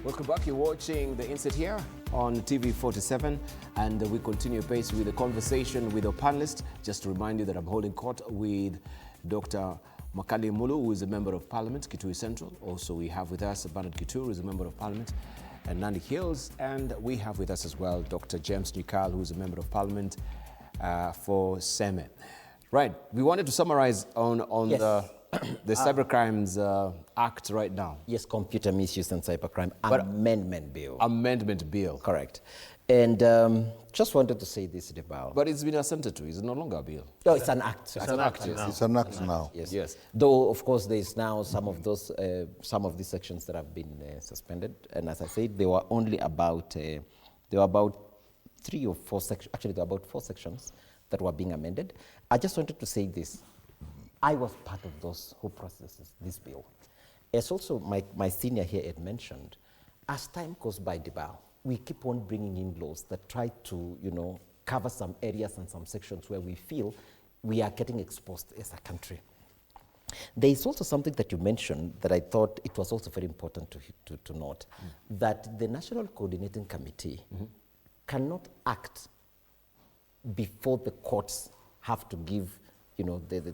Welcome back. You're watching The Insight here on TV 47, and we continue pace with the conversation with our panelists. Just to remind you that I'm holding court with Dr. Makali Mulu, who is a Member of Parliament, Kitui Central. Also, we have with us Bernard Kituru, who is a Member of Parliament, and Nandi Hills. And we have with us as well Dr. James Nyikal, who is a Member of Parliament for SEME. Right. We wanted to summarize on yes. the Cybercrimes Act right now. Yes, Computer Misuse and Cybercrime Amendment Bill. Amendment Bill. Correct. And just wanted to say this about. But it's been assented to. It's no longer a bill. No, it's an act. It's an act. Yes. It's an act now. Yes. Yes. Though, of course, there is now some of these sections that have been suspended. And as I said, they were only about, 3 or 4 sections. Actually, there were about 4 sections that were being amended. I just wanted to say this. I was part of those who processed this bill. As also my senior here had mentioned, as time goes by, Debao, we keep on bringing in laws that try to, cover some areas and some sections where we feel we are getting exposed as a country. There is also something that you mentioned that I thought it was also very important to note, that the National Coordinating Committee cannot act before the courts have to give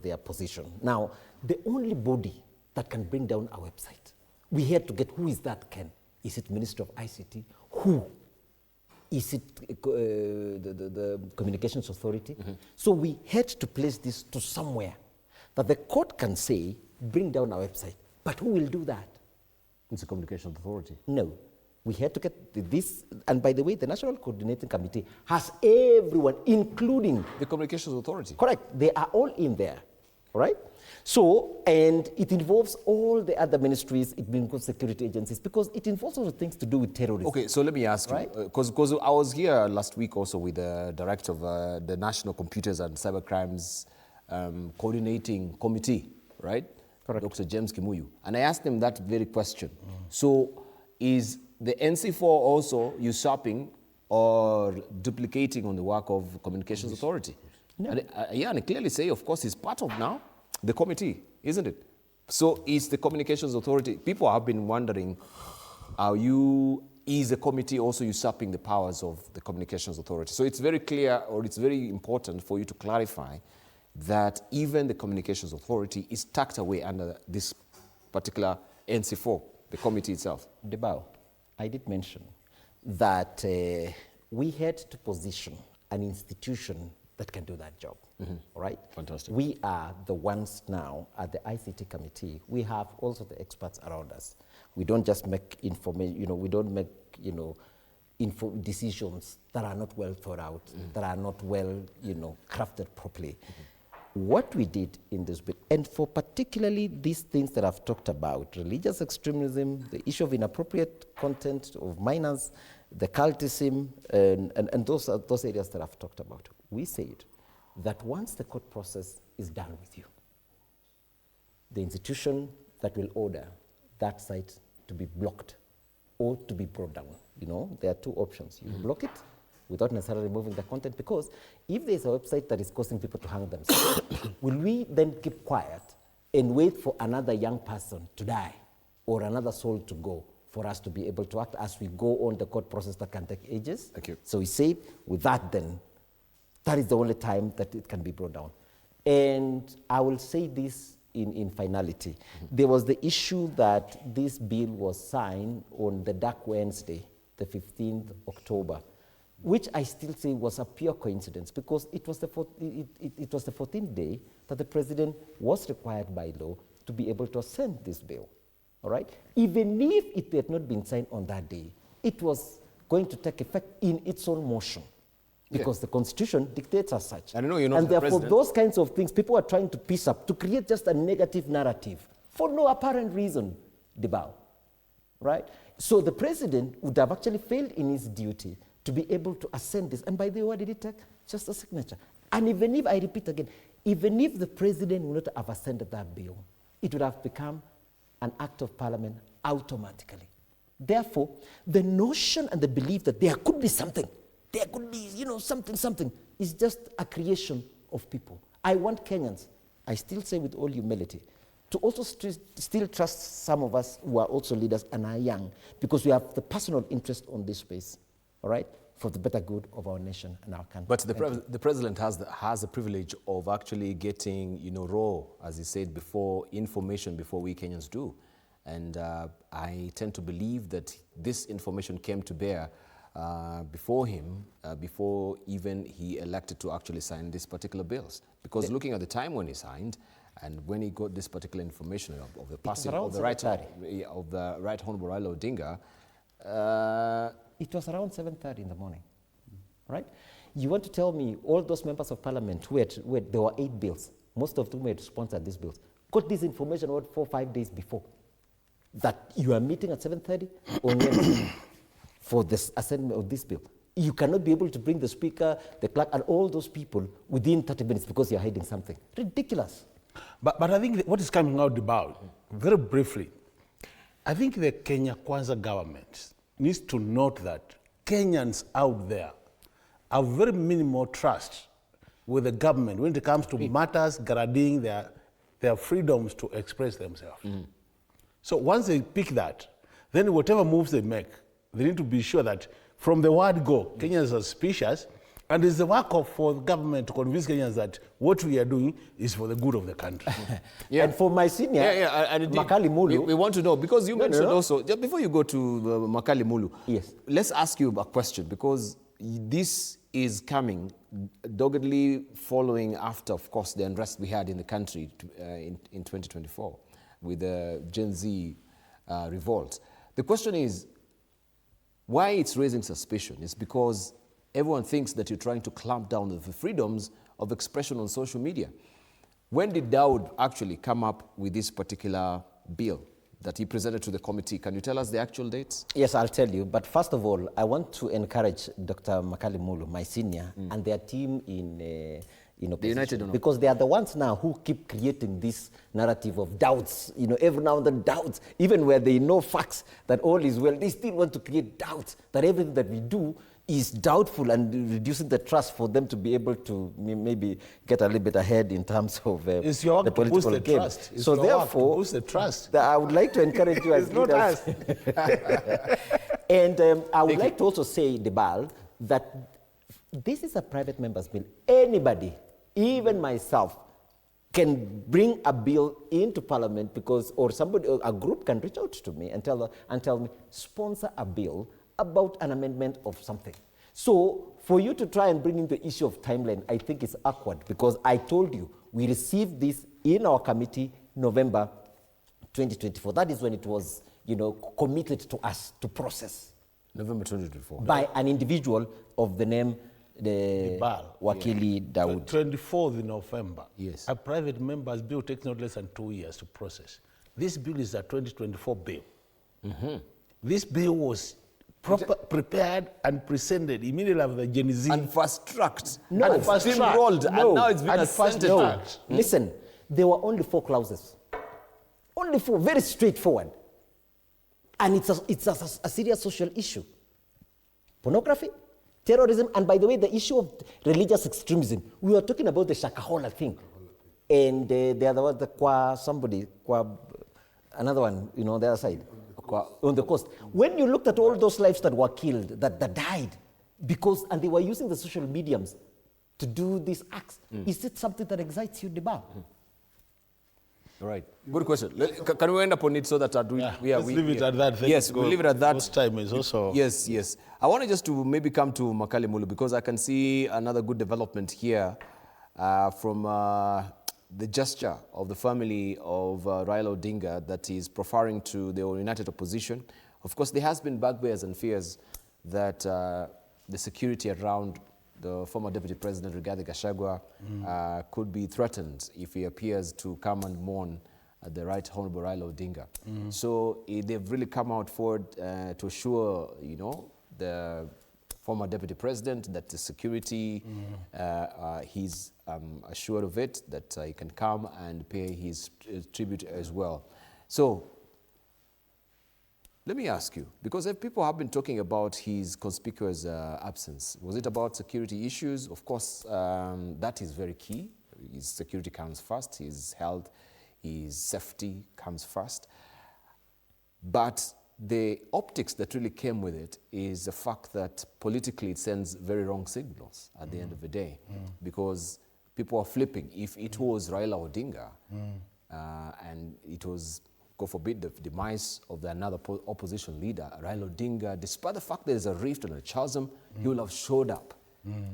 their position. Now, the only body that can bring down our website, we had to get who is that can. Is it Minister of ICT? Who? Is it the Communications Authority? So we had to place this to somewhere that the court can say, bring down our website. But who will do that? It's the Communications Authority. No. We had to get this, and by the way, the National Coordinating Committee has everyone, including the Communications Authority. Correct. They are all in there, all right? So, and it involves all the other ministries, it includes security agencies, because it involves all the things to do with terrorism. Okay, so let me ask you, because I was here last week also with the director of the National Computers and Cybercrimes Coordinating Committee, right? Correct. Dr. James Kimuyu, and I asked him that very question. So, is the NC4 also usurping or duplicating on the work of Communications Authority? No. And, and I clearly say, of course, it's part of now the committee, isn't it? So is the Communications Authority, people have been wondering, is the committee also usurping the powers of the Communications Authority? So it's very clear, or it's very important for you to clarify that even the Communications Authority is tucked away under this particular NC4, the committee itself. Debao, I did mention that we had to position an institution that can do that job, all right? Fantastic. We are the ones now at the ICT committee. We have also the experts around us. We don't just make information, we don't make, decisions that are not well thought out, that are not well, crafted properly. What we did in this bill, and for particularly these things that I've talked about, religious extremism, the issue of inappropriate content of minors, the cultism, and those areas that I've talked about, we said that once the court process is done with you, the institution that will order that site to be blocked or to be brought down, there are 2 options. You block it without necessarily removing the content, because if there's a website that is causing people to hang themselves, will we then keep quiet and wait for another young person to die or another soul to go for us to be able to act as we go on the court process that can take ages? Thank you. So we say, with that then, that is the only time that it can be brought down. And I will say this in finality. There was the issue that this bill was signed on the Dark Wednesday, the 15th October, which I still say was a pure coincidence, because it was the 14th day that the president was required by law to be able to send this bill, all right? Even if it had not been signed on that day, it was going to take effect in its own motion, because the Constitution dictates as such. I don't know, you're not and the therefore, president. those kinds of things people are trying to piece up to create just a negative narrative for no apparent reason, Debao, right? So the president would have actually failed in his duty to be able to ascend this. And by the way, what did it take? Just a signature. And even if, I repeat again, even if the president would not have ascended that bill, it would have become an act of parliament automatically. Therefore, the notion and the belief that there could be something, there could be, something, is just a creation of people. I want Kenyans, I still say with all humility, to also still trust some of us who are also leaders and are young, because we have the personal interest on this space, all right, for the better good of our nation and our country. But the president has the privilege of actually getting, raw, as he said before, information before we Kenyans do. And I tend to believe that this information came to bear before him, before even he elected to actually sign these particular bills. Because looking at the time when he signed, and when he got this particular information of the passing of the right honorable Raila Odinga, it was around 7:30 in the morning, right? You want to tell me all those members of parliament who there were 8 bills, most of whom had sponsored these bills, got this information about 4 or 5 days before, that you are meeting at 7:30 on Wednesday for this assessment of this bill. You cannot be able to bring the speaker, the clerk, and all those people within 30 minutes because you're hiding something. Ridiculous. But I think what is coming out about, very briefly, I think the Kenya Kwanza government needs to note that Kenyans out there have very minimal trust with the government when it comes to matters guaranteeing their freedoms to express themselves. So once they pick that, then whatever moves they make, they need to be sure that from the word go, Kenyans are suspicious, and it's the work for the government to convince Kenyans that what we are doing is for the good of the country. And for my senior, Makali Mulu, we want to know, because you mentioned also, just before you go to Makali Mulu, yes, let's ask you a question, because this is coming doggedly following after, of course, the unrest we had in the country in 2024 with the Gen Z revolt. The question is, why it's raising suspicion is because everyone thinks that you're trying to clamp down on the freedoms of expression on social media. When did Daud actually come up with this particular bill that he presented to the committee? Can you tell us the actual dates? Yes, I'll tell you. But first of all, I want to encourage Dr. Makali Mulu, my senior, and their team in opposition, because they are the ones now who keep creating this narrative of doubts, every now and then doubts, even where they know facts that all is well, they still want to create doubts that everything that we do is doubtful, and reducing the trust for them to be able to maybe get a little bit ahead in terms of it's your the political game. Trust. So therefore, boost the trust. I would like to encourage you as leaders. And I would like to also say, Debal, that this is a private member's bill. Anybody, even myself, can bring a bill into parliament or somebody, or a group can reach out to me and tell me, sponsor a bill about an amendment of something. So for you to try and bring in the issue of timeline, I think it's awkward, because I told you, we received this in our committee November 2024. That is when it was, committed to us to process. November 2024. By an individual of the name, Wakili Daud. 24th November. Yes. A private member's bill takes not less than 2 years to process. This bill is a 2024 bill. This bill was prepared and presented immediately after the Gen Z. And fast-tracked. No. And fast-rolled. And now it's been assented to. Listen, there were only 4 clauses. Only 4, very straightforward. And it's a serious social issue. Pornography, terrorism, and by the way, the issue of religious extremism. We were talking about the Shakahola thing. And the other one, another one, the other side. On the coast. When you looked at all those lives that were killed, that died, and they were using the social mediums to do these acts, is it something that excites you, Deba? All right. Good question. Can we end up on it so that let's leave it at that. Yes, we'll leave it at that. This time is also... Yes. I want just to maybe come to Makali Mulu, because I can see another good development here from the gesture of the family of Raila Odinga that is proffering to the united opposition. Of course, there has been bugbears and fears that the security around the former Deputy President Rigathi Gachagua could be threatened if he appears to come and mourn the Right Honorable Raila Odinga. So they've really come out forward to assure, the former Deputy President that the security, he's assured of it, that he can come and pay his tribute as well. So let me ask you, because people have been talking about his conspicuous absence. Was it about security issues? Of course, that is very key. His security comes first. His health his safety comes first. But the optics that really came with it is the fact that politically it sends very wrong signals at the end of the day, because people are flipping. If it was Raila Odinga and it was, God forbid, the demise of another opposition leader, Raila Odinga, despite the fact there's a rift and a chasm, he will have showed up.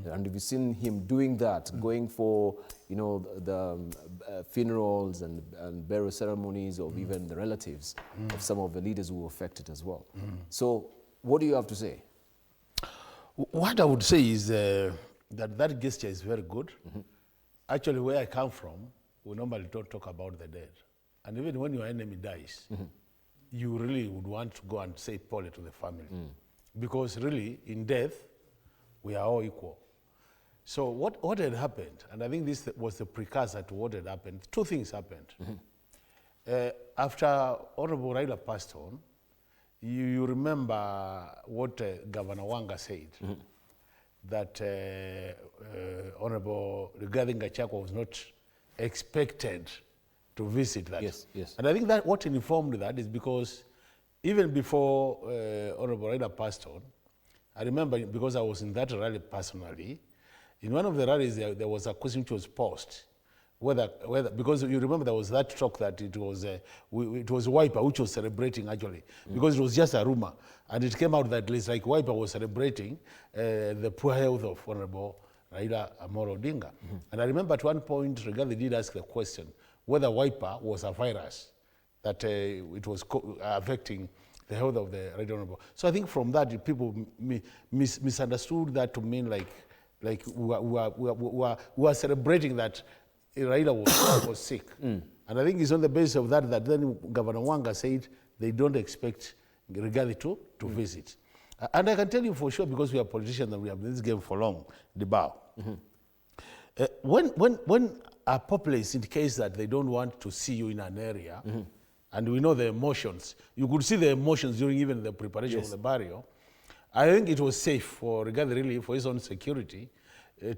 And if you've seen him doing that, going for, you know, the funerals and burial ceremonies of even the relatives of some of the leaders who were affected as well. So what do you have to say? What I would say is that gesture is very good. Actually, where I come from, we normally don't talk about the dead. And even when your enemy dies, you really would want to go and say Pole to the family. Because really, in death, we are all equal. So what had happened, and I think this was the precursor to what had happened, two things happened. After Honorable Raila passed on, you remember what Governor Wanga said, that Honorable Rigathi Gachagua was not expected to visit that. Yes, yes. And I think that what informed that is because even before Honorable Raila passed on, I remember, because I was in that rally personally, in one of the rallies there was a question which was posed, whether because you remember there was that talk that it was Wiper which was celebrating actually, because it was just a rumor, and it came out that it's like Wiper was celebrating the poor health of Honorable Raila Amolo Odinga. And I remember at one point Rigathi did ask the question whether Wiper was a virus, that it was affecting the health of the Right Honorable. So I think from that, people misunderstood that to mean like we are celebrating that Raila was sick. And I think it's on the basis of that that then Governor Wanga said they don't expect Rigathi to visit. And I can tell you for sure, because we are politicians and we have been in this game for long, the bar. When a populace indicates that they don't want to see you in an area, and we know the emotions, you could see the emotions during even the preparation of the burial, I think it was safe for Rigathi really, for his own security,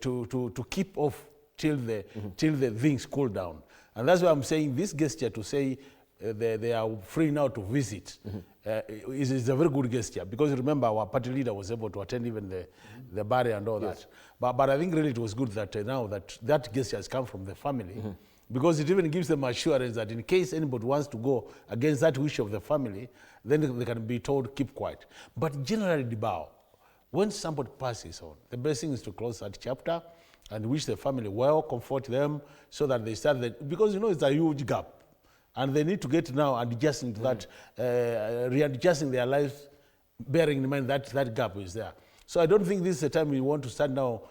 to keep off till the things cool down. And that's why I'm saying this gesture to say they are free now to visit is a very good gesture, because remember our party leader was able to attend even the burial and all that. But I think really it was good that now that gesture has come from the family, because it even gives them assurance that in case anybody wants to go against that wish of the family, then they can be told, keep quiet. But generally, Dibao, when somebody passes on, the best thing is to close that chapter and wish the family well, comfort them, so that they start, because you know it's a huge gap. And they need to get now adjusting to that, readjusting their lives, bearing in mind that that gap is there. So I don't think this is the time we want to start now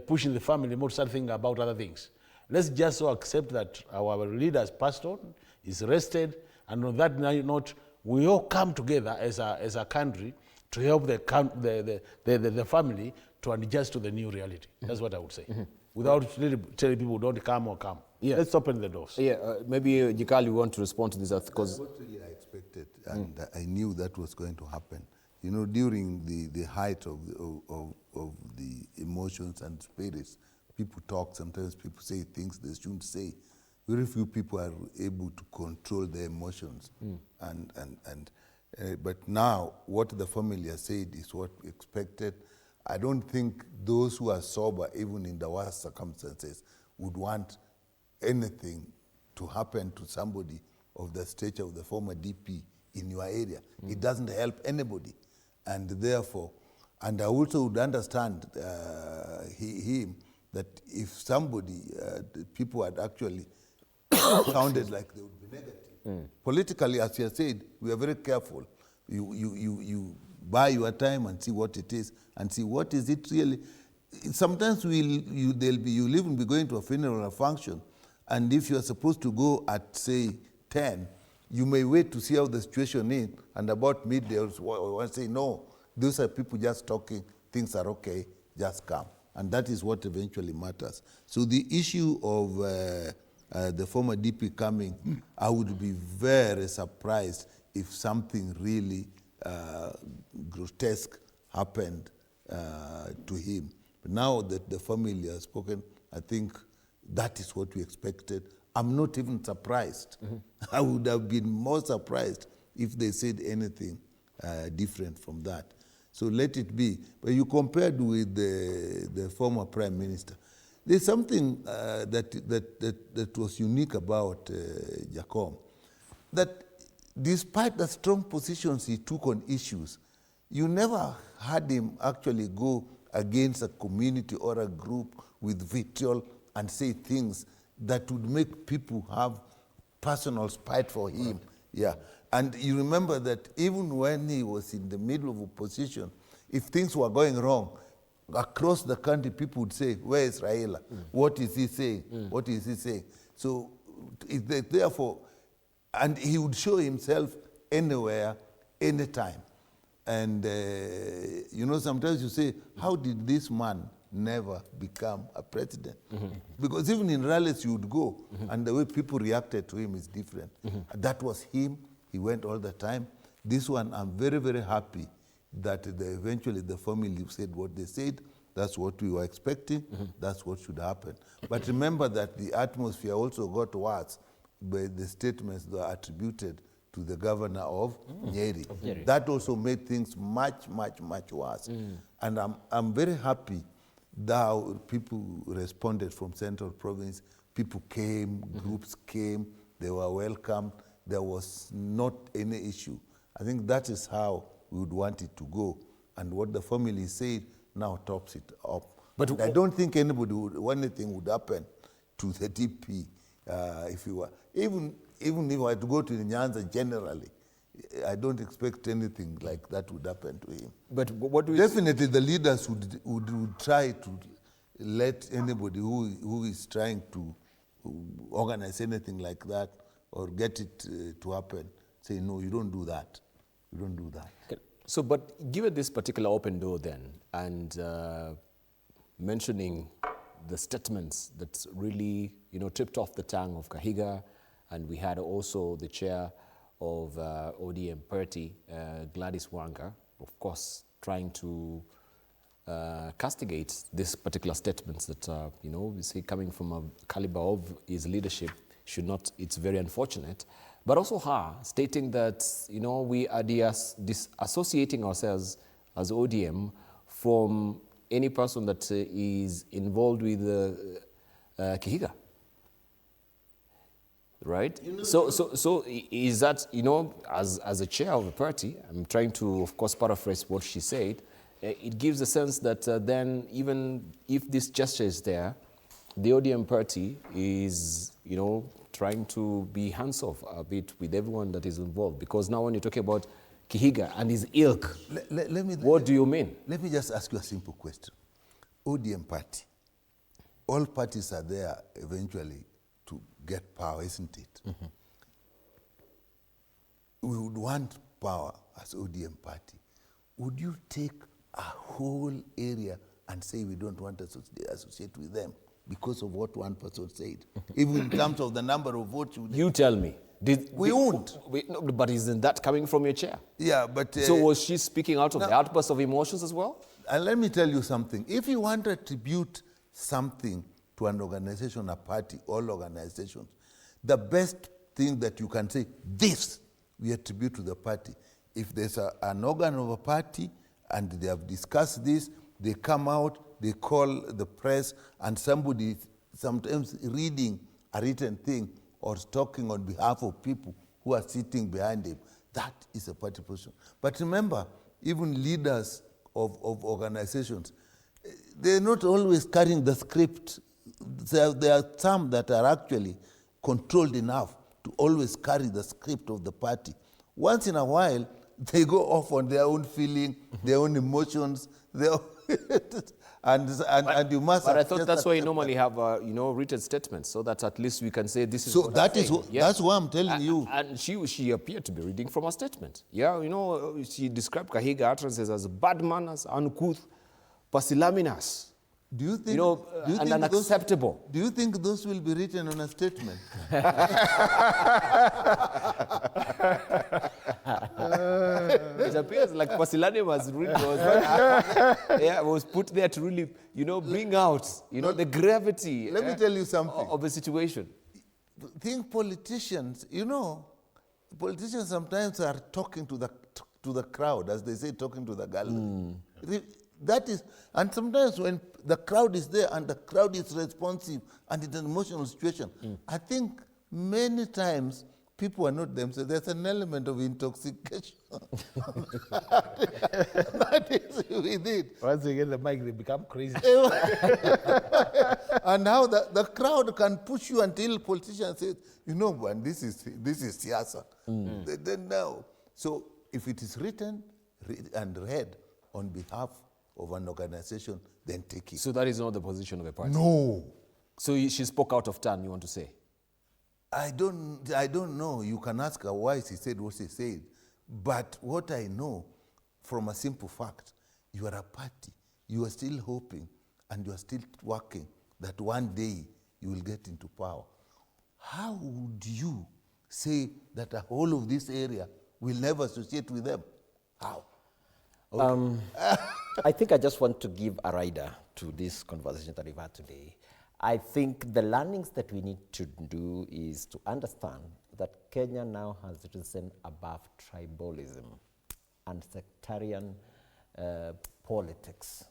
pushing the family more to start thinking about other things. Let's just so accept that our leader has passed on, is rested, and on that note, we all come together as a country to help the family to adjust to the new reality. That's what I would say. Without really telling people don't come or come. Let's open the doors. Maybe Jikali, you want to respond to this, because What really I expected, and I knew that was going to happen. You know, during the height of the emotions and spirits, people talk, sometimes people say things they shouldn't say. Very few people are able to control their emotions. But now, what the family has said is what we expected. I don't think those who are sober, even in the worst circumstances, would want anything to happen to somebody of the stature of the former DP in your area. It doesn't help anybody. And therefore, and I also would understand him, that if somebody, people had actually sounded like they would be negative. Politically, as you said, we are very careful. You buy your time and see what it is, and see what is it really. Sometimes you'll even be going to a funeral or a function, and if you are supposed to go at, say, 10, you may wait to see how the situation is, and about midday, or say, no, those are people just talking, things are okay, just come. And that is what eventually matters. So the issue of the former DP coming, I would be very surprised if something really grotesque happened to him. But now that the family has spoken, I think that is what we expected, I'm not even surprised. I would have been more surprised if they said anything different from that. So let it be. But you compared with the former Prime Minister. There's something that was unique about Jacom, that despite the strong positions he took on issues, you never had him actually go against a community or a group with vitriol and say things that would make people have personal spite for him. Yeah. And you remember that even when he was in the middle of opposition, if things were going wrong, across the country, people would say, where is Raila? What is he saying? What is he saying? So, therefore, and he would show himself anywhere, anytime. And, you know, sometimes you say, how did this man never become a president? Because even in rallies you would go, and the way people reacted to him is different. That was him. He went all the time. This one, I'm very, very happy that eventually the family said what they said. That's what we were expecting. That's what should happen. But remember that the atmosphere also got worse by the statements that are attributed to the governor of Nyeri. That also made things much, much, much worse. And I'm very happy that people responded from Central Province. People came, groups came, they were welcomed. There was not any issue. I think that is how we would want it to go. And what the family said now tops it up. But I don't think anything would happen to the DP if you were. Even if I had to go to the Nyanza generally, I don't expect anything like that would happen to him. But what do you Definitely the leaders would try to let anybody who is trying to organize anything like that or get it to happen say, no, you don't do that. You don't do that. Okay. So, but given this particular open door then, and mentioning the statements that really, you know, tripped off the tongue of Kahiga, and we had also the chair of ODM party, Gladys Wanga, of course, trying to castigate this particular statements that, you know, we say coming from a caliber of his leadership should not, it's very unfortunate. But also her stating that, you know, we are disassociating ourselves as ODM from any person that is involved with Kahiga. Right? You know, so is that, you know, as a chair of a party, I'm trying to, of course, paraphrase what she said, it gives a sense that then even if this gesture is there, the ODM party is, you know, trying to be hands-off a bit with everyone that is involved. Because now when you're talking about Kahiga and his ilk, what do you mean? Let me just ask you a simple question. ODM party, all parties are there eventually to get power, isn't it? We would want power as ODM party. Would you take a whole area and say we don't want to associate with them because of what one person said? Even in terms of the number of votes. You tell me. We won't. No, but isn't that coming from your chair? Yeah, but... so was she speaking out of the outburst of emotions as well? And let me tell you something. If you want to attribute something to an organization, a party, all organizations, the best thing that you can say, this we attribute to the party. If there's an organ of a party and they have discussed this, they come out, they call the press, and somebody sometimes reading a written thing or talking on behalf of people who are sitting behind him. That is a party position. But remember, even leaders of organizations, they're not always carrying the script. There are some that are actually controlled enough to always carry the script of the party. Once in a while, they go off on their own feeling, their own emotions, and you must. But I thought that's why you normally have, you know, written statements, so that at least we can say this is. So what that's why I'm telling you. And she appeared to be reading from a statement. Yeah, you know, she described Kahiga utterances as bad manners, uncouth, pusillanimous. Do you think, you know, and unacceptable? Do you think those will be written on a statement? It appears like pusillanimous really was put there to really, you know, bring out, you know, the gravity. Let me tell you something of the situation. think politicians, politicians sometimes are talking to the crowd, as they say, talking to the gallery. That is, and sometimes when the crowd is there and the crowd is responsive and it's an emotional situation, I think many times people are not themselves. There's an element of intoxication that is with it. Once they get the mic, they become crazy. And how the crowd can push you until politicians say, man, this is siyasa. Then now, so if it is written and read on behalf of an organization, then take it. So that is not the position of a party? No. So she spoke out of turn, you want to say? I don't know. You can ask her why she said what she said. But what I know from a simple fact, you are a party. You are still hoping and you are still working that one day you will get into power. How would you say that the whole of this area will never associate with them? How? Okay. I think I just want to give a rider to this conversation that we've had today. I think the learnings that we need to do is to understand that Kenya now has risen above tribalism and sectarian politics.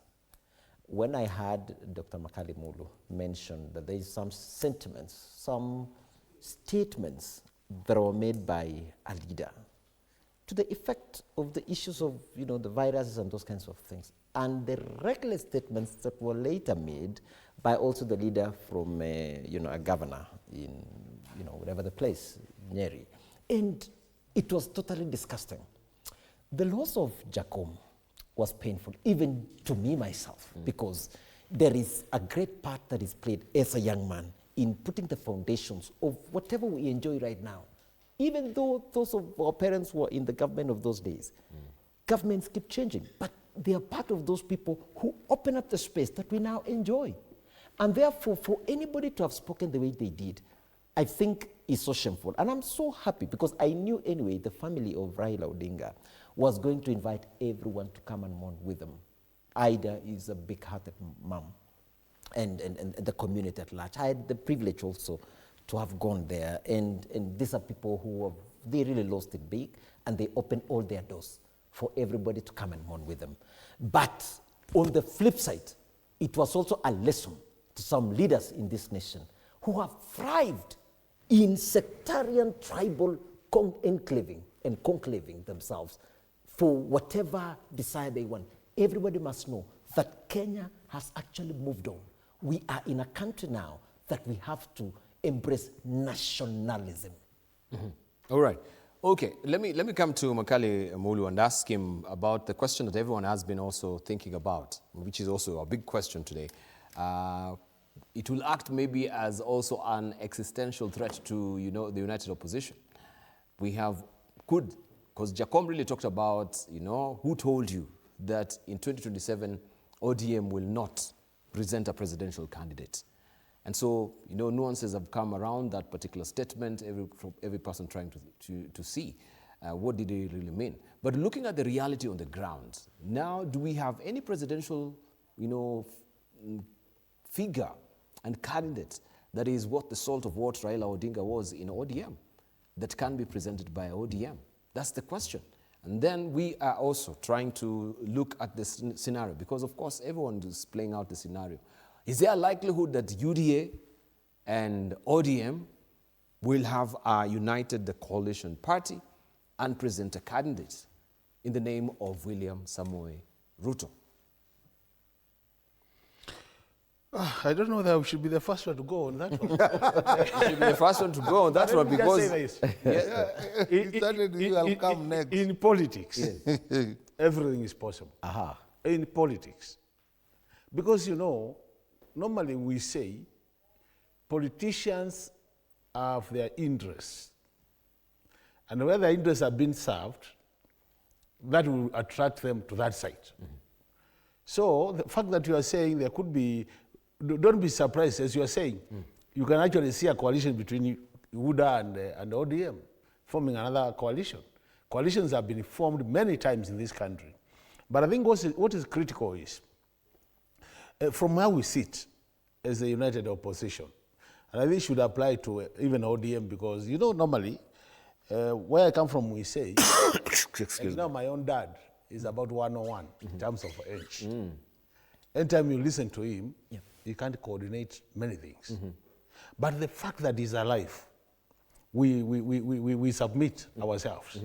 When I heard Dr. Makali Mulu mention that there is some sentiments, some statements that were made by a leader to the effect of the issues of the viruses and those kinds of things, and the reckless statements that were later made by also the leader from a governor in whatever the place, Nyeri, and it was totally disgusting. The loss of Jacom was painful, even to me myself, because there is a great part that is played as a young man in putting the foundations of whatever we enjoy right now. Even though those of our parents were in the government of those days, governments keep changing, but they are part of those people who open up the space that we now enjoy. And therefore, for anybody to have spoken the way they did, I think is so shameful. And I'm so happy because I knew anyway the family of Raila Odinga was going to invite everyone to come and mourn with them. Ida is a big-hearted mom, and the community at large. I had the privilege also to have gone there, and these are people who they really lost it big, and they opened all their doors for everybody to come and mourn with them. But on the flip side, it was also a lesson to some leaders in this nation who have thrived in sectarian tribal conclaving themselves for whatever desire they want. Everybody must know that Kenya has actually moved on. We are in a country now that we have to embrace nationalism. All right. Okay, let me come to Makali Mulu and ask him about the question that everyone has been also thinking about, which is also a big question today. It will act maybe as also an existential threat to the united opposition. We have because Jacom really talked about who told you that in 2027 ODM will not present a presidential candidate. And so, nuances have come around that particular statement, every person trying to see what did it really mean. But looking at the reality on the ground, now do we have any presidential, figure and candidate that is what the salt of what Raila Odinga was in ODM that can be presented by ODM? That's the question. And then we are also trying to look at this scenario because, of course, everyone is playing out the scenario. Is there a likelihood that UDA and ODM will have a united coalition party and present a candidate in the name of William Samoei Ruto? I don't know that we should be the first one to go on that one. You should be the first one to go on that one because I'll come next. In politics, everything is possible. In politics. Because, normally we say politicians have their interests. And where their interests are being served, that will attract them to that side. So the fact that you are saying there could be, don't be surprised as you are saying, you can actually see a coalition between UDA and ODM forming another coalition. Coalitions have been formed many times in this country. But I think what is critical is, from where we sit as a united opposition, And I think it should apply to even ODM because, you know, normally, where I come from, we say, and now my own dad is about 101 in terms of age. Anytime you listen to him, you can't coordinate many things. But the fact that he's alive, we submit ourselves.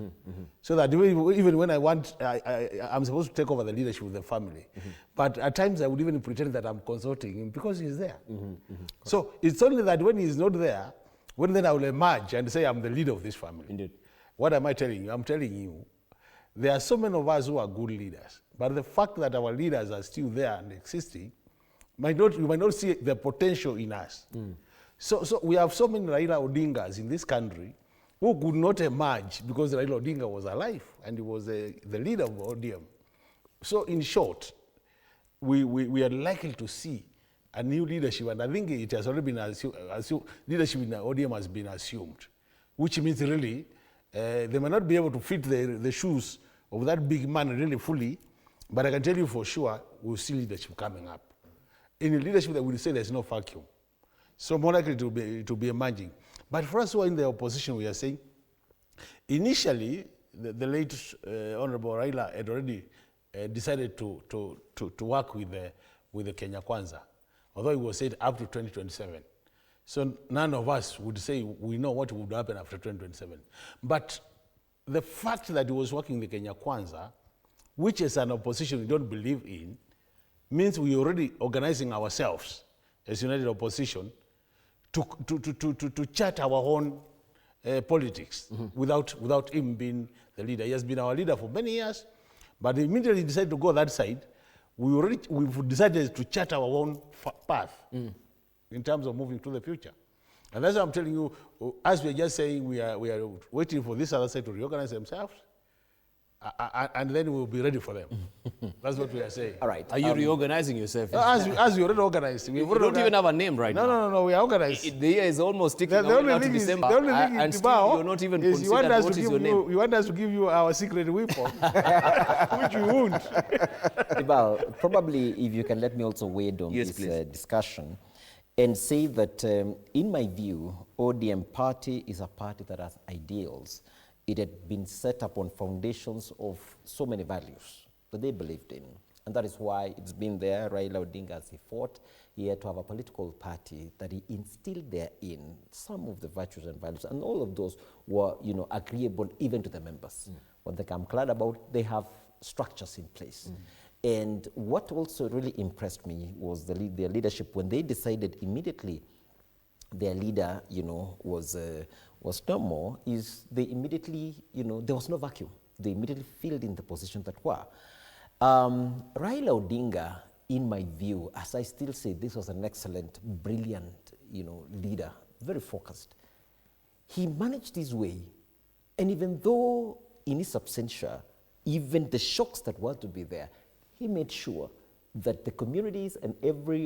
So that even when I'm supposed to take over the leadership of the family, but at times I would even pretend that I'm consulting him because he's there. So it's only that when he's not there, when then I will emerge and say I'm the leader of this family. Indeed. What am I telling you? I'm telling you, there are so many of us who are good leaders, but the fact that our leaders are still there and existing, you might not see the potential in us. So we have so many Raila Odingas in this country who could not emerge because Raila Odinga was alive and he was the leader of ODM. So in short, we are likely to see a new leadership, and I think it has already been assumed, leadership in ODM has been assumed, which means really they may not be able to fit the shoes of that big man really fully, but I can tell you for sure we'll see leadership coming up. In leadership that will say there's no vacuum. So more likely to be emerging. But for us who are in the opposition, we are saying, initially, the late Honorable Raila had already decided to work with the Kenya Kwanza, although it was said up to 2027. So none of us would say we know what would happen after 2027. But the fact that he was working the Kenya Kwanza, which is an opposition we don't believe in, means we're already organizing ourselves as united opposition to chart our own politics without him being the leader. He has been our leader for many years, but immediately he decided to go that side. We've decided to chart our own path in terms of moving to the future. And that's what I'm telling you, as we're just saying, we are waiting for this other side to reorganize themselves, and then we'll be ready for them. That's what we are saying. All right. Are you reorganizing yourself? As we already organized. You don't even have a name right now. No, we are organized. The year is almost ticking The only out to thing is, December, the only thing and is still you're not even is considered what is your name. you want us to give you our secret weapon, which you won't. Ibal, probably if you can let me also weigh on Yes, this discussion and say that in my view, ODM party is a party that has ideals. It had been set up on foundations of so many values that they believed in. And that is why it's been there. Raila Odinga, as he fought, he had to have a political party that he instilled therein some of the virtues and values. And all of those were, agreeable even to the members. What I'm glad about, they have structures in place. And what also really impressed me was their leadership. When they decided immediately their leader, was no more, is they immediately, there was no vacuum. They immediately filled in the position that were. Raila Odinga, in my view, as I still say, this was an excellent, brilliant, leader, very focused. He managed his way, and even though in his absentia, even the shocks that were to be there, he made sure that the communities and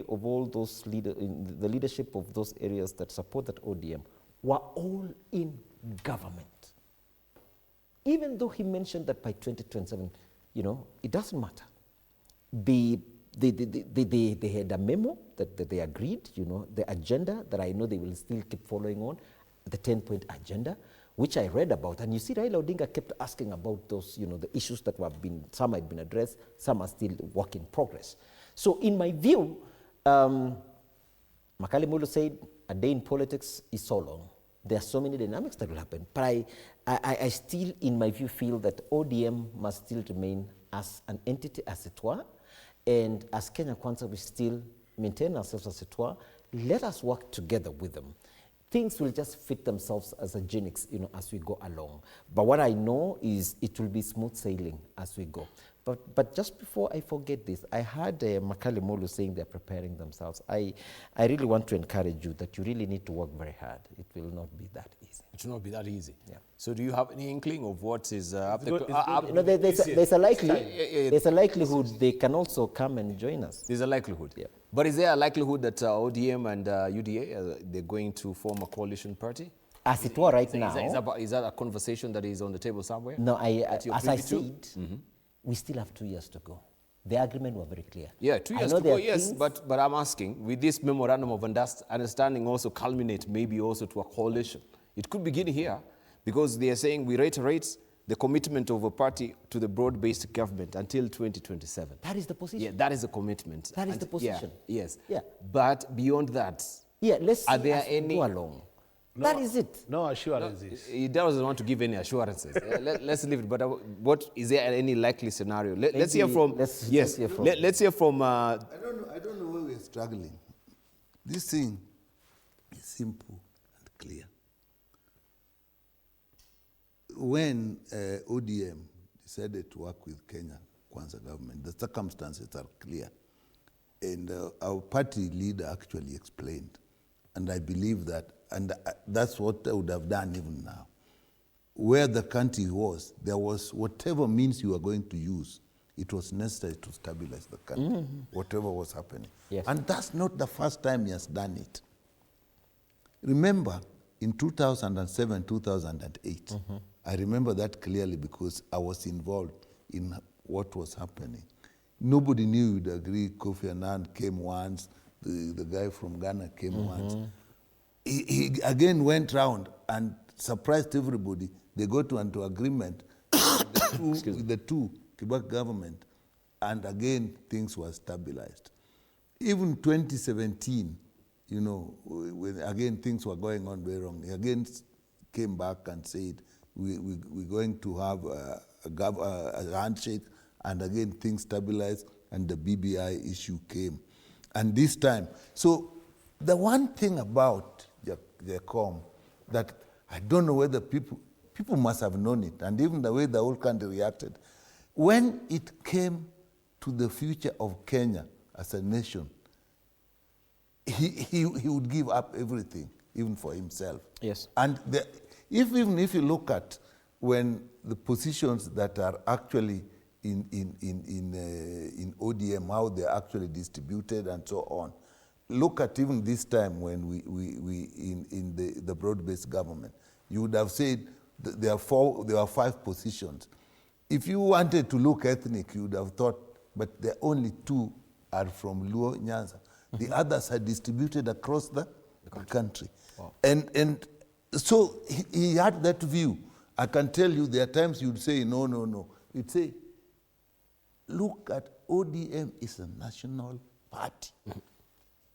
all those the leadership of those areas that supported ODM were all in government. Even though he mentioned that by 2027, it doesn't matter. They had a memo that they agreed, the agenda that I know they will still keep following on, the 10-point agenda, which I read about. And you see, Raila Odinga kept asking about those, the issues that some had been addressed, some are still work in progress. So in my view, Makali Mulu said, a day in politics is so long. There are so many dynamics that will happen. But I still, in my view, feel that ODM must still remain as an entity as it were. And as Kenya Kwanza, we still maintain ourselves as it were. Let us work together with them. Things will just fit themselves as a genix, as we go along. But what I know is it will be smooth sailing as we go. But just before I forget this, I heard Makali Molu saying they're preparing themselves. I really want to encourage you that you really need to work very hard. It will not be that easy. It will not be that easy. Yeah. So do you have any inkling of what is there's a likelihood they can also come and join us. There's a likelihood. Yeah. But is there a likelihood that ODM and UDA, they're going to form a coalition party? As it were right now. Is that a conversation that is on the table somewhere? No, as I said, we still have 2 years to go. The agreement were very clear. Yeah, 2 I years know to there go, are yes, things- but I'm asking, with this memorandum of understanding also culminate maybe also to a coalition? It could begin here, because they are saying we reiterate the commitment of a party to the broad-based government until 2027. That is the position. Yeah, that is the commitment. That is the position. Yeah, yes. Yeah. But beyond that, Yeah, let's are see there as we any... go along. That is it. No assurances. He doesn't want to give any assurances. Let's leave it. But what is there any likely scenario? Let's hear from. let's Yes. hear from- Let's hear from. I don't know where we're struggling. This thing is simple and clear. When ODM decided to work with Kenya Kwanza government, the circumstances are clear. And our party leader actually explained. And I believe that, and that's what I would have done even now. Where the country was, there was whatever means you were going to use, it was necessary to stabilize the country, whatever was happening. Yes. And that's not the first time he has done it. Remember, in 2007, 2008, I remember that clearly because I was involved in what was happening. Nobody knew you'd agree. Kofi Annan came once, the guy from Ghana came once. He again went round and surprised everybody. They got into agreement with the two Quebec government, and again things were stabilized. Even 2017, you know, when again things were going on very wrong, he again came back and said, we're going to have a handshake, and again things stabilized, and the BBI issue came. And this time, so the one thing about the COM that I don't know whether people must have known it, and even the way the whole country reacted, when it came to the future of Kenya as a nation, he would give up everything, even for himself. Yes. And even if you look at when the positions that are actually in ODM, how they're actually distributed and so on, look at even this time when we in the broad-based government, you would have said there are 5 positions. If you wanted to look ethnic, you would have thought, but the only 2 are from Luo, Nyanza. The others are distributed across the country. Wow. And so he had that view. I can tell you there are times you'd say, no. You'd say, look at ODM is a national party.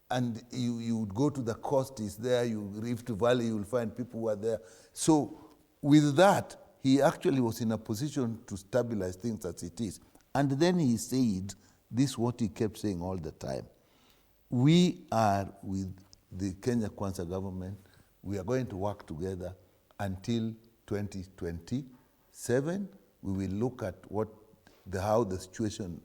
And you would go to the coast, it's there, you Rift Valley, you'll find people who are there. So with that, he actually was in a position to stabilize things as it is. And then he said, this is what he kept saying all the time. We are with the Kenya Kwanza government, we are going to work together until 2027. We will look at how the situation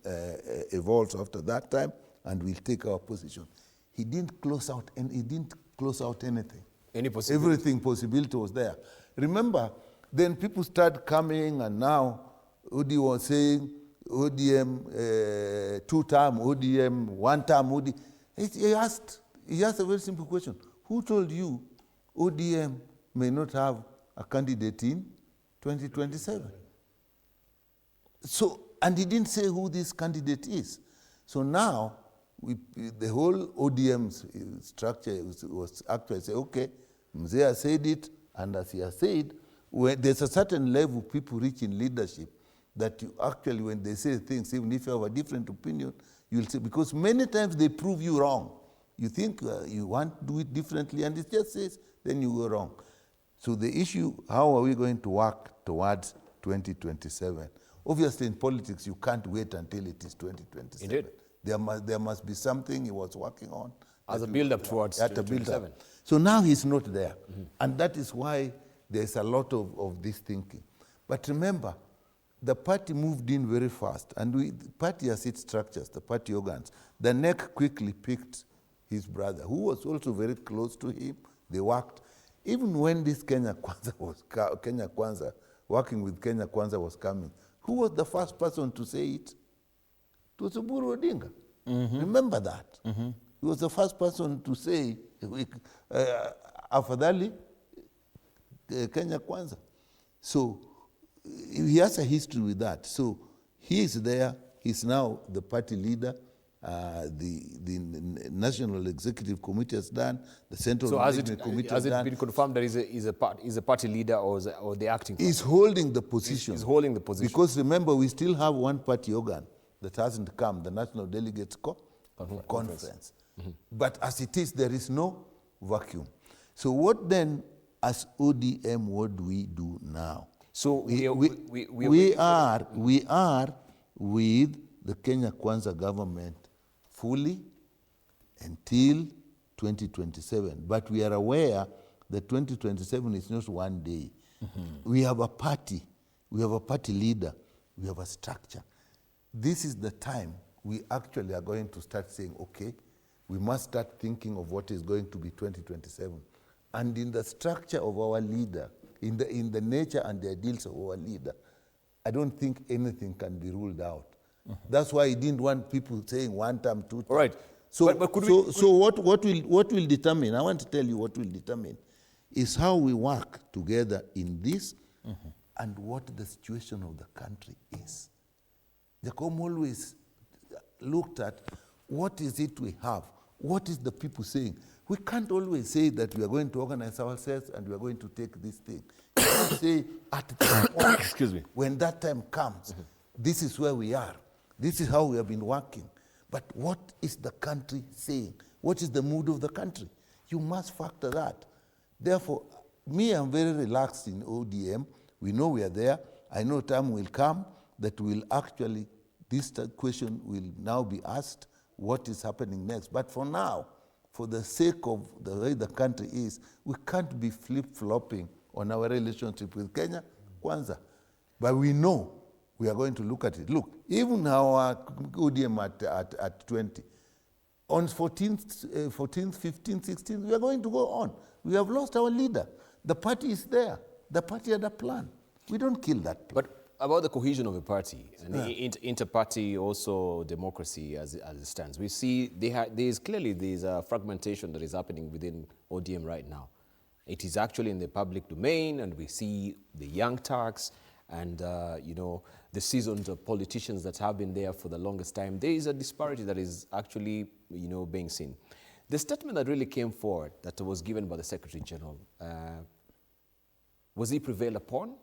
evolves after that time, and we'll take our position. He didn't close out anything. Any possibility? Everything possibility was there. Remember, then people started coming, and now Odi was saying ODM 2-term, ODM 1-term, ODM. He asked a very simple question. Who told you ODM may not have a candidate in 2027? So, and he didn't say who this candidate is. So now, the whole ODM structure was actually say, okay, Mzee said it, and as he has said, there's a certain level people reach in leadership that you actually, when they say things, even if you have a different opinion, you'll say, because many times they prove you wrong. You think you want to do it differently, and it just says, then you go wrong. So the issue, how are we going to work towards 2027? Obviously, in politics, you can't wait until it is 2027. Indeed. There must be something he was working on. As a build-up towards 2027. So now he's not there. And that is why there's a lot of this thinking. But remember, the party moved in very fast. And the party has its structures, the party organs. The NEC quickly picked his brother, who was also very close to him. They worked. Even when this Kenya Kwanza, working with Kenya Kwanza was coming, who was the first person to say it? It was Oburu Odinga. Remember that. He was the first person to say, afadhali Kenya Kwanza. So he has a history with that. So he is there, He's now the party leader. The National Executive Committee has done. The Central So Management Committee has has it done. been confirmed that he's a party leader or the acting? He's holding the position. He's holding the position. Because remember, we still have one party organ that hasn't come, the National Delegates Conference. Mm-hmm. But as it is, there is no vacuum. So what then, as ODM, what do we do now? So we are with the Kenya Kwanza government fully until 2027. But we are aware that 2027 is not one day. Mm-hmm. We have a party leader, we have a structure. This is the time we actually are going to start saying, okay, we must start thinking of what is going to be 2027. And in the structure of our leader, in the nature and the ideals of our leader, I don't think anything can be ruled out. Mm-hmm. That's why he didn't want people saying one term, 2 terms. All right. So, what will determine, I want to tell you what will determine, is how we work together in this mm-hmm. and what the situation of the country is. Jacob always looked at what is it we have, what is the people saying. We can't always say that we are going to organize ourselves and we are going to take this thing. You can't say at the point, excuse me, when that time comes, mm-hmm. this is where we are. This is how we have been working. But what is the country saying? What is the mood of the country? You must factor that. Therefore, I'm very relaxed in ODM. We know we are there. I know time will come that will actually, this question will now be asked, what is happening next? But for now, for the sake of the way the country is, we can't be flip-flopping on our relationship with Kenya Kwanza. But we know we are going to look at it. Look, even our ODM at 20, on 14th, 15th, 16th, we are going to go on. We have lost our leader. The party is there. The party had a plan. We don't kill that plan. But about the cohesion of the party and inter-party also democracy as it stands, we see there's a fragmentation that is happening within ODM right now. It is actually in the public domain, and we see the young Turks and the seasoned politicians that have been there for the longest time. There is a disparity that is actually being seen. The statement that really came forward that was given by the Secretary General, was it prevailed upon?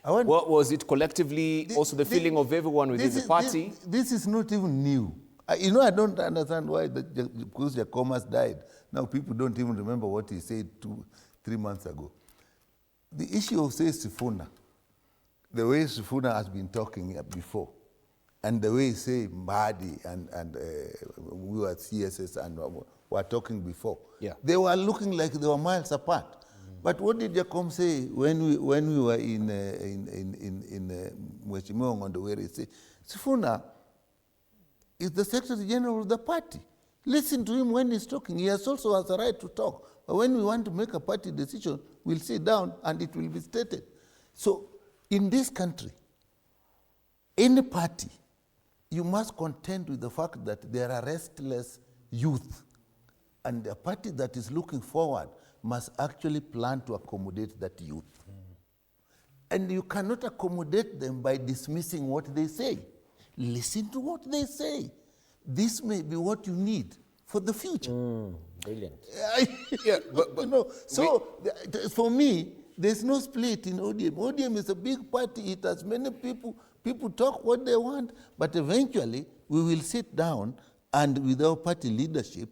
Was it collectively also the feeling of everyone within the party? This is not even new. I don't understand why, because Jacomas died. Now people don't even remember what he said 3 months ago. The issue of, say, Sifuna, the way Sifuna has been talking before, and the way, say, Mbadi and we were CSS and were talking before, they were looking like they were miles apart. But what did Jacob say when we were in Mweshimiwa on the way? He said, Sifuna is the Secretary General of the party. Listen to him when he's talking. He also has a right to talk. But when we want to make a party decision, we'll sit down and it will be stated. So in this country, any party, you must contend with the fact that there are restless youth. And a party that is looking forward must actually plan to accommodate that youth. And you cannot accommodate them by dismissing what they say. Listen to what they say. This may be what you need for the future. Brilliant. For me, there's no split in ODM. ODM is a big party. It has many people. People talk what they want, but eventually we will sit down and with our party leadership,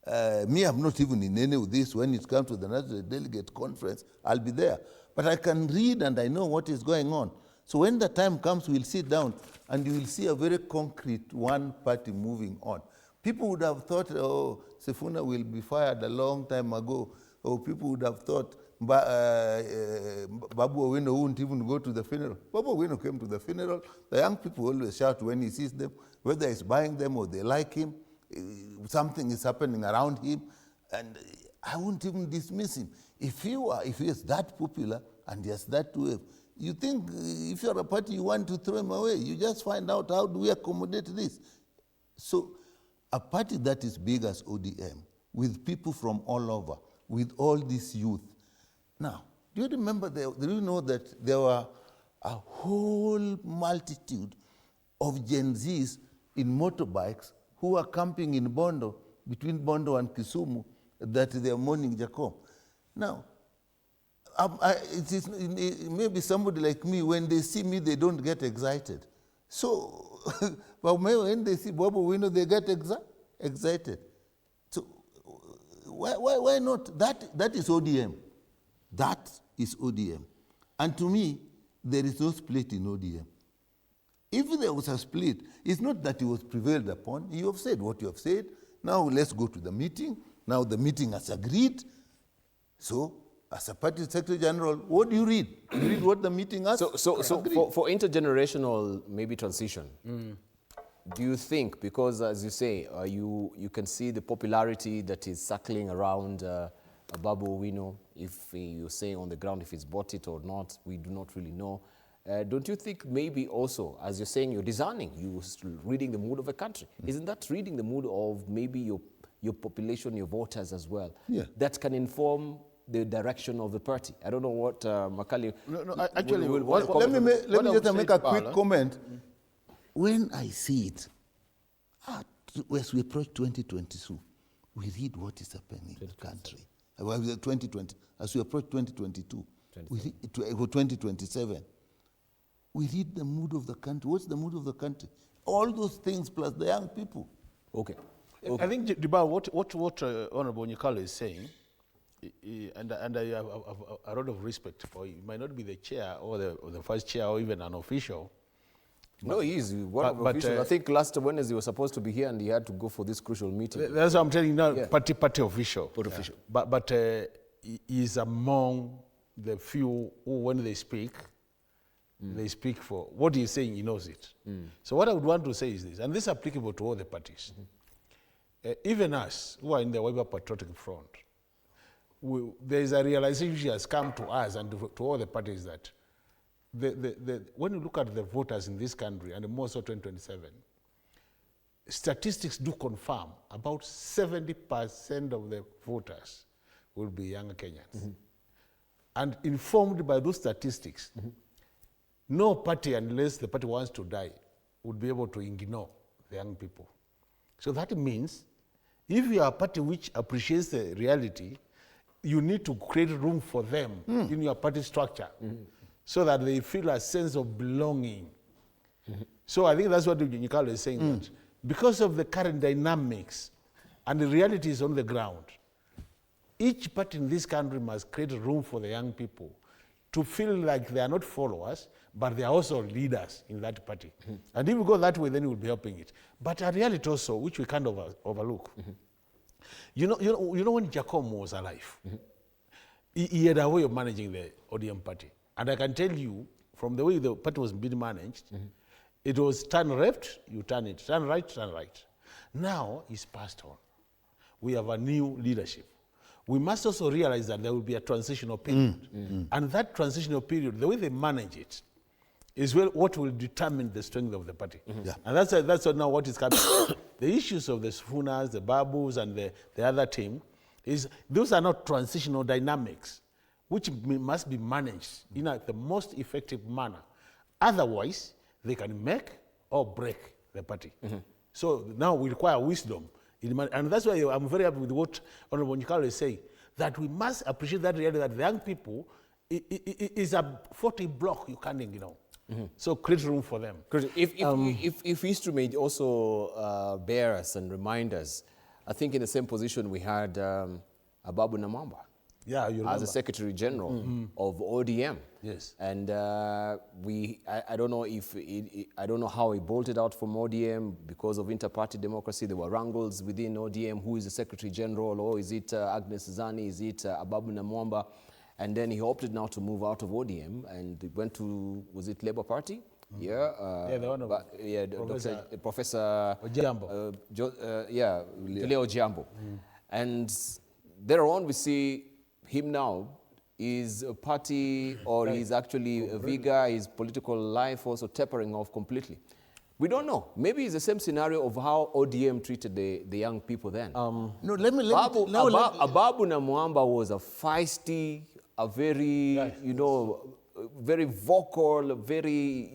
I'm not even in any of this. When it comes to the National Delegate Conference, I'll be there. But I can read and I know what is going on. So when the time comes, we'll sit down and you will see a very concrete one party moving on. People would have thought, Sifuna will be fired a long time ago. Or people would have thought, Babu Owino won't even go to the funeral. Babu Owino came to the funeral. The young people always shout when he sees them, whether he's buying them or they like him. Something is happening around him, and I won't even dismiss him. If he is that popular and he has that wave, you think if you're a party you want to throw him away, you just find out how do we accommodate this. So a party that is big as ODM, with people from all over, with all this youth. Now, do you remember, do you know that there were a whole multitude of Gen Zs in motorbikes who are camping in Bondo, between Bondo and Kisumu, that they are mourning Jacob. Now, maybe somebody like me, when they see me, they don't get excited. So, but when they see Bobo Wino, they get excited. So, why not? That is ODM. That is ODM. And to me, there is no split in ODM. If there was a split, it's not that it was prevailed upon. You have said what you have said. Now let's go to the meeting. Now the meeting has agreed. So, as a party secretary general, what do you read? You read what the meeting has agreed. So for intergenerational maybe transition, do you think, because as you say, you can see the popularity that is circling around Babu Owino, if you say on the ground if it's bought it or not, we do not really know. Don't you think maybe also, as you're saying, you're discerning, you're reading the mood of a country. Isn't that reading the mood of maybe your population, your voters as well? Yeah. That can inform the direction of the party. I don't know what Makali... Actually, let me just make a quick comment. When I see it, as we approach 2022, we read what is happening in the country. 2020, as we approach 2022, we read, 2027, we read the mood of the country. What's the mood of the country? All those things plus the young people. Okay. I think, Dibal, what Honorable Nyakalo is saying, and I have a lot of respect for you. He might not be the chair or the first chair or even an official. No, he is one of the officials. I think last Wednesday he was supposed to be here and he had to go for this crucial meeting. That's what I'm telling you now, Yeah. party official. Official. But he is among the few who, when they speak for what he's saying, he knows it. So what I would want to say is this, and this is applicable to all the parties. Even us, who are in the Weber Patriotic Front, there is a realization which has come to us and to all the parties that when you look at the voters in this country, and more so 2027, statistics do confirm about 70% of the voters will be younger Kenyans. And informed by those statistics, no party, unless the party wants to die, would be able to ignore the young people. So that means if you are a party which appreciates the reality, you need to create room for them in your party structure so that they feel a sense of belonging. So I think that's what Nyakalo is saying, that because of the current dynamics and the realities on the ground, each party in this country must create room for the young people to feel like they are not followers, but they are also leaders in that party. And if we go that way, then we'll be helping it. But a reality also, which we can't overlook, you know when Jacob was alive, he had a way of managing the ODM party. And I can tell you, from the way the party was being managed, it was turn left, you turn it, turn right, turn right. Now it's passed on. We have a new leadership. We must also realize that there will be a transitional period. And that transitional period, the way they manage it, is what will determine the strength of the party. Yeah. And that's now what is happening. The issues of the Sufunas, the Babus, and the other team, those are not transitional dynamics, which must be managed in the most effective manner. Otherwise, they can make or break the party. So now we require wisdom. And that's why I'm very happy with what Honorable Nyakalo is saying, that we must appreciate that reality that the young people is a 40 block you can't ignore. So create room for them. If history may also bear us and remind us, I think in the same position we had Ababu Namwamba. Yeah, you remember. As the Secretary General of ODM. Yes. And I don't know I don't know how he bolted out from ODM because of inter-party democracy. There were wrangles within ODM. Who is the Secretary General? Or is it Agnes Zani? Is it Ababu Namwamba? And then he opted now to move out of ODM and went to, was it Labour Party? Yeah. The one of Professor Ojiambo. Leo Ojiambo. And thereon we see him now is a party, or he's actually a vigor, his political life also tapering off completely. We don't know. Maybe it's the same scenario of how ODM treated the young people then. Ababu Namwamba was a feisty, a very, very vocal, very,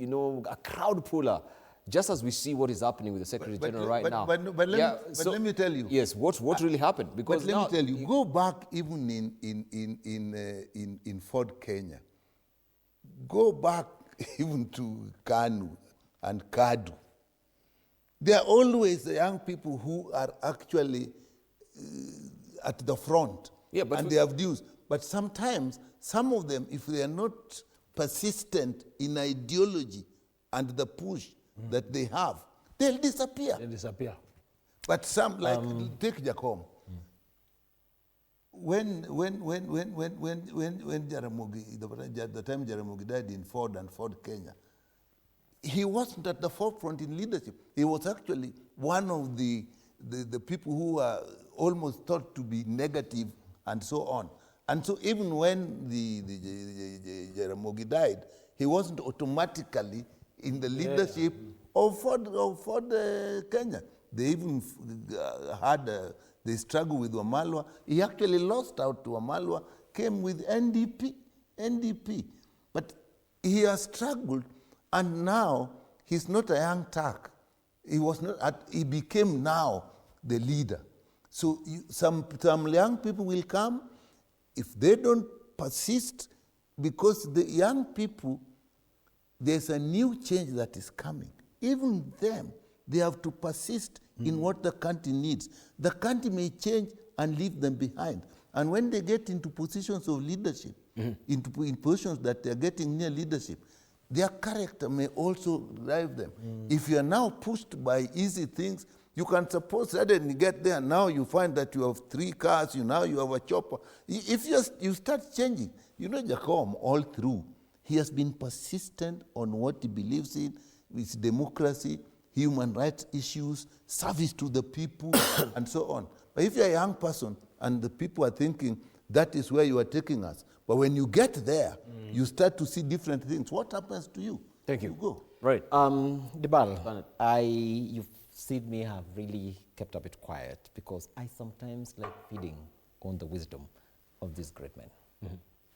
a crowd puller. just as we see what is happening with the Secretary General right now. But let me tell you. Yes, what really happened? Because let me tell you, go back even in Ford, Kenya. Go back even to Kanu and Kadu. There are always the young people who are actually at the front, and they have views. But sometimes, some of them, if they are not persistent in ideology and the push that they have, they'll disappear. They disappear. But some, like, take Jacom. When Jaramogi, the time Jaramogi died in Ford and Ford, Kenya, he wasn't at the forefront in leadership. He was actually one of the people who are almost thought to be negative and so on. And so even when the Jaramogi died, he wasn't automatically in the leadership of Ford Kenya. They even had they struggled with Wamalwa. He actually lost out to Wamalwa, came with NDP. But he has struggled, and now he's not a young Turk. He was not. He became now the leader. So some young people will come. If they don't persist, because the young people, there's a new change that is coming. Even them, they have to persist in what the country needs. The country may change and leave them behind. And when they get into positions of leadership, in positions that they're getting near leadership, their character may also drive them. If you are now pushed by easy things, you can suppose suddenly get there, now you find that you have 3 cars, now you have a chopper. If you start changing, Jacom all through, he has been persistent on what he believes in, with democracy, human rights issues, service to the people, and so on. But if you're a young person and the people are thinking that is where you are taking us, but when you get there, you start to see different things. What happens to you? Thank you. You go. Right. Debal, you've seen me have really kept a bit quiet because I sometimes like feeding on the wisdom of these great men.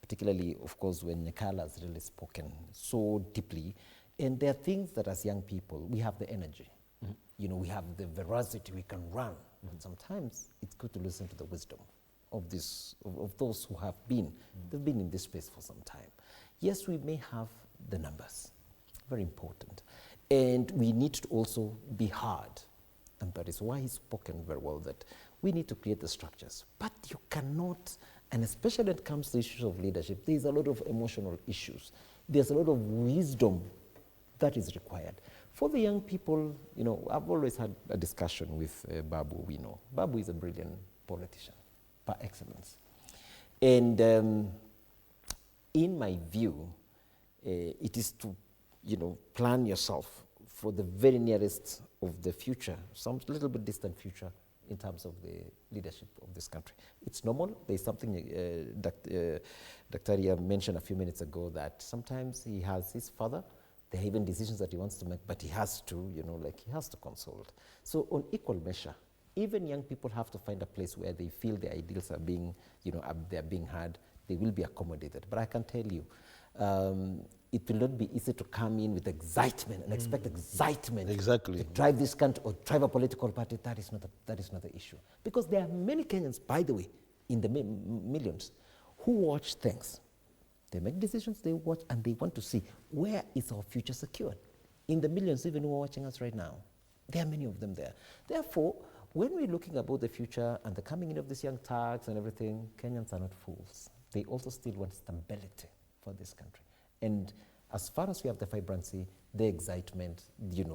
Particularly, of course, when Nyakala has really spoken so deeply. And there are things that as young people, we have the energy. We have the veracity, we can run. But sometimes it's good to listen to the wisdom of those who have been. They've been in this space for some time. Yes, we may have the numbers, very important. And we need to also be hard. And that is why he's spoken very well that we need to create the structures. But you cannot, and especially when it comes to issues of leadership, there's a lot of emotional issues. There's a lot of wisdom that is required. For the young people, I've always had a discussion with Babu. Babu is a brilliant politician, par excellence. And in my view, it is to, plan yourself for the very nearest of the future, some little bit distant future in terms of the leadership of this country. It's normal. There's something Dr. Ria mentioned a few minutes ago that sometimes he has his father. There are even decisions that he wants to make, but he has to, he has to consult. So on equal measure, even young people have to find a place where they feel their ideals are being, they're being heard. They will be accommodated. But I can tell you, it will not be easy to come in with excitement and expect excitement to drive this country or drive a political party. That is not the issue. Because there are many Kenyans, by the way, in the millions, who watch things. They make decisions, they watch, and they want to see where is our future secured. In the millions, even who are watching us right now, there are many of them there. Therefore, when we're looking about the future and the coming in of these young Turks and everything, Kenyans are not fools. They also still want stability for this country. And as far as we have the vibrancy, the excitement,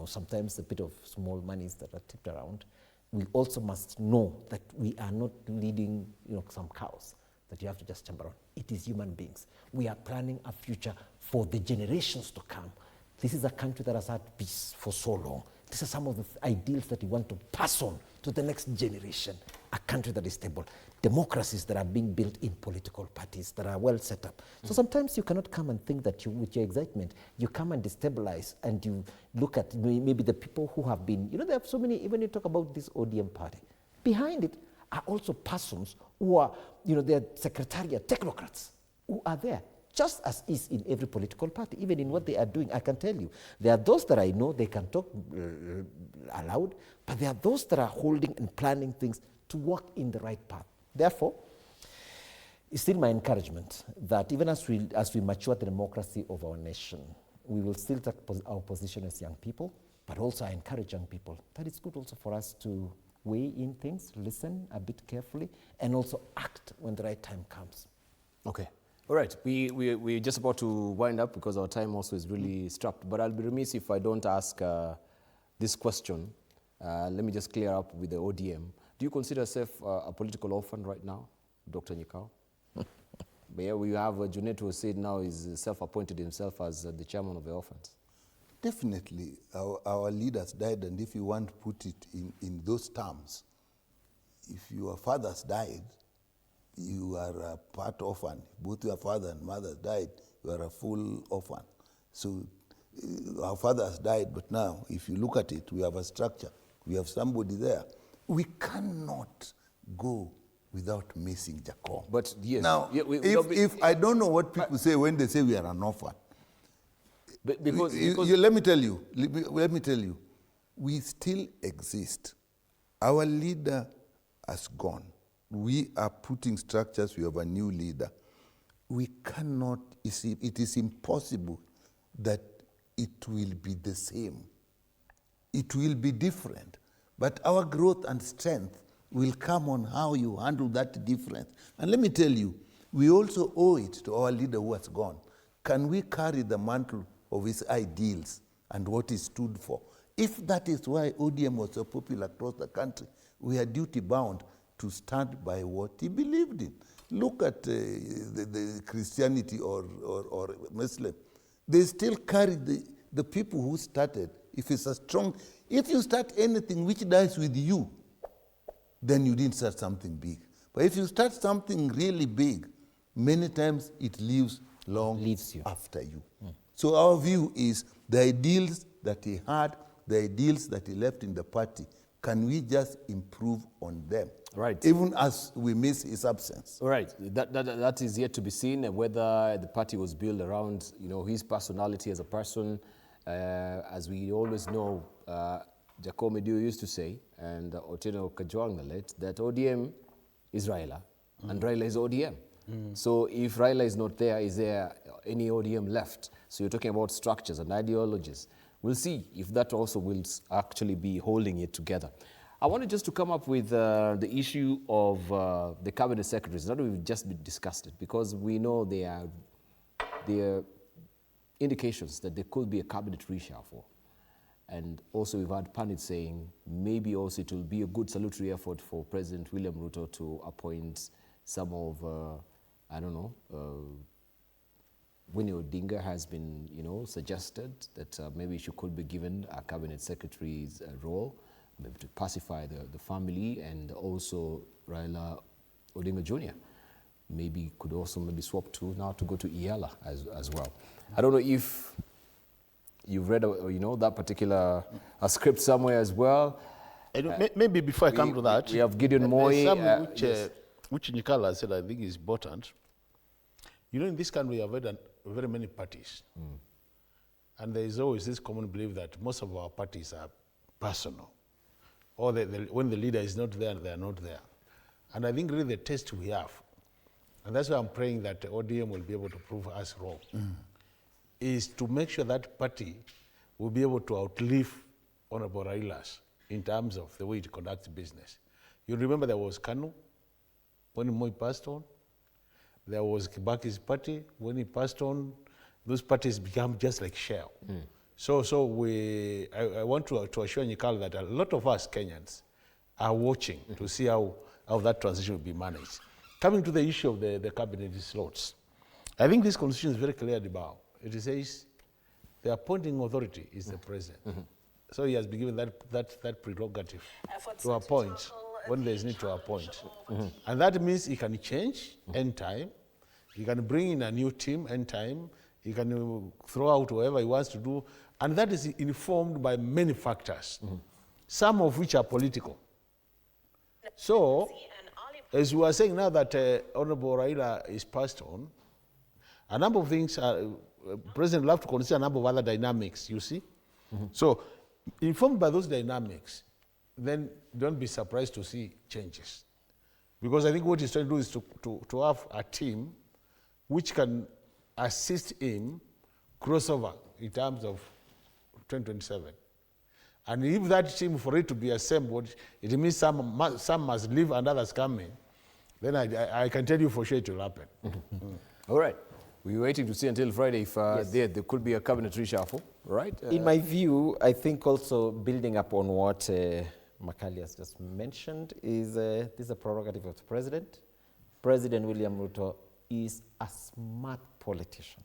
sometimes a bit of small monies that are tipped around, we also must know that we are not leading, some cows that you have to just jump around. It is human beings. We are planning a future for the generations to come. This is a country that has had peace for so long. These are some of the ideals that we want to pass on to the next generation. A country that is stable. Democracies that are being built in political parties that are well set up. So sometimes you cannot come and think that with your excitement, you come and destabilize and you look at maybe the people who have been, there are so many, even you talk about this ODM party. Behind it are also persons who are, they're secretariat technocrats who are there. just as is in every political party, even in what they are doing. I can tell you, there are those that I know, they can talk aloud, but there are those that are holding and planning things to work in the right path. Therefore, it's still my encouragement that even as we mature the democracy of our nation, we will still take our position as young people, but also I encourage young people that it's good also for us to weigh in things, listen a bit carefully, and also act when the right time comes. Okay. All right. We're just about to wind up because our time also is really strapped. But I'll be remiss if I don't ask this question. Let me just clear up with the ODM. Do you consider yourself a political orphan right now, Dr. Nyikao? But yeah, we have Junet who said now is self-appointed himself as the chairman of the orphans. Definitely, our leaders died, and if you want to put it in those terms, if your fathers died, you are a part orphan. Both your father and mother died, you are a full orphan. So our fathers died, but now, if you look at it, we have a structure. We have somebody there. We cannot go without missing Jacob. But yes, now, yeah, if I don't know what people say when they say we are an orphan. Because let me tell you, we still exist. Our leader has gone. We are putting structures. We have a new leader. We cannot, it is impossible that it will be the same. It will be different. But our growth and strength will come on how you handle that difference. And let me tell you, we also owe it to our leader who has gone. Can we carry the mantle of his ideals and what he stood for? If that is why ODM was so popular across the country, we are duty-bound to stand by what he believed in. Look at the Christianity or Muslim. They still carry the people who started. If you start anything which dies with you, then you didn't start something big. But if you start something really big, many times it lives after you. So our view is the ideals that he had, the ideals that he left in the party, can we just improve on them? Right. Even as we miss his absence. Right. That is yet to be seen, whether the party was built around his personality as a person. As we always know, Jacob Medio used to say, and Otieno Kajwang the late, that ODM is Raila, and Raila is ODM. So if Raila is not there, is there any ODM left? So you're talking about structures and ideologies. We'll see if that also will actually be holding it together. I wanted just to come up with the issue of the cabinet secretaries. Now that we've just discussed it, because we know there are indications that there could be a cabinet reshuffle. And also we've had pundits saying maybe also it will be a good salutary effort for President William Ruto to appoint some of, Winnie Odinga has been, suggested that maybe she could be given a cabinet secretary's role, maybe to pacify the family, and also Raila Odinga Jr. maybe could also maybe swap to go to Iala as well. I don't know if you've read, that particular script somewhere as well. Maybe before I come to that, we have Gideon Moi. Which Nikala said I think is important. In this country, we have had very many parties. And there is always this common belief that most of our parties are personal. Or when the leader is not there, they are not there. And I think really the test we have, and that's why I'm praying that the ODM will be able to prove us wrong, is to make sure that party will be able to outlive Honorable Raila's in terms of the way it conducts business. You remember there was Kanu when Moi passed on. There was Kibaki's party. When he passed on, those parties become just like shell. So I want to assure Nyikal that a lot of us Kenyans are watching to see how that transition will be managed. Coming to the issue of the cabinet slots, I think this constitution is very clear about. It says the appointing authority is the president. So he has been given that prerogative to appoint when there is need to appoint. And that means he can change anytime. He can bring in a new team anytime. He can throw out whatever he wants to do. And that is informed by many factors, some of which are political. So, as we are saying now that Honorable Raila is passed on, A number of things, President will have to consider a number of other dynamics, you see? So, informed by those dynamics, then don't be surprised to see changes. Because I think what he's trying to do is to have a team which can assist him crossover in terms of 2027. And if that team, for it to be assembled, it means some must leave and others come in, then I can tell you for sure it will happen. All right. We're waiting to see until Friday if there could be a cabinet reshuffle, right? In my view, I think also building upon what Makali has just mentioned is this is a prerogative of the president. President William Ruto is a smart politician.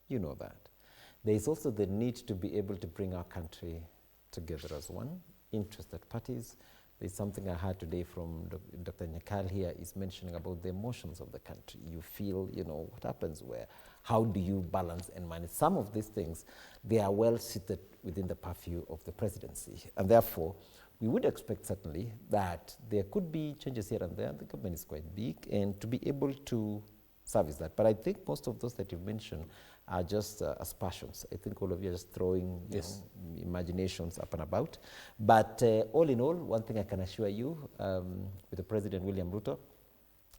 You know that. There is also the need to be able to bring our country together as one, interested parties. There's something I heard today from Dr. Nyakal here is mentioning about the emotions of the country. You feel, you know, what happens where, how do you balance and manage? Some of these things, they are well seated within the purview of the presidency. And therefore, we would expect certainly that there could be changes here and there. The government is quite big, and to be able to service that. But I think most of those that you've mentioned are just aspersions. I think all of you are just throwing you know, imaginations up and about. But all in all, one thing I can assure you, with the President William Ruto,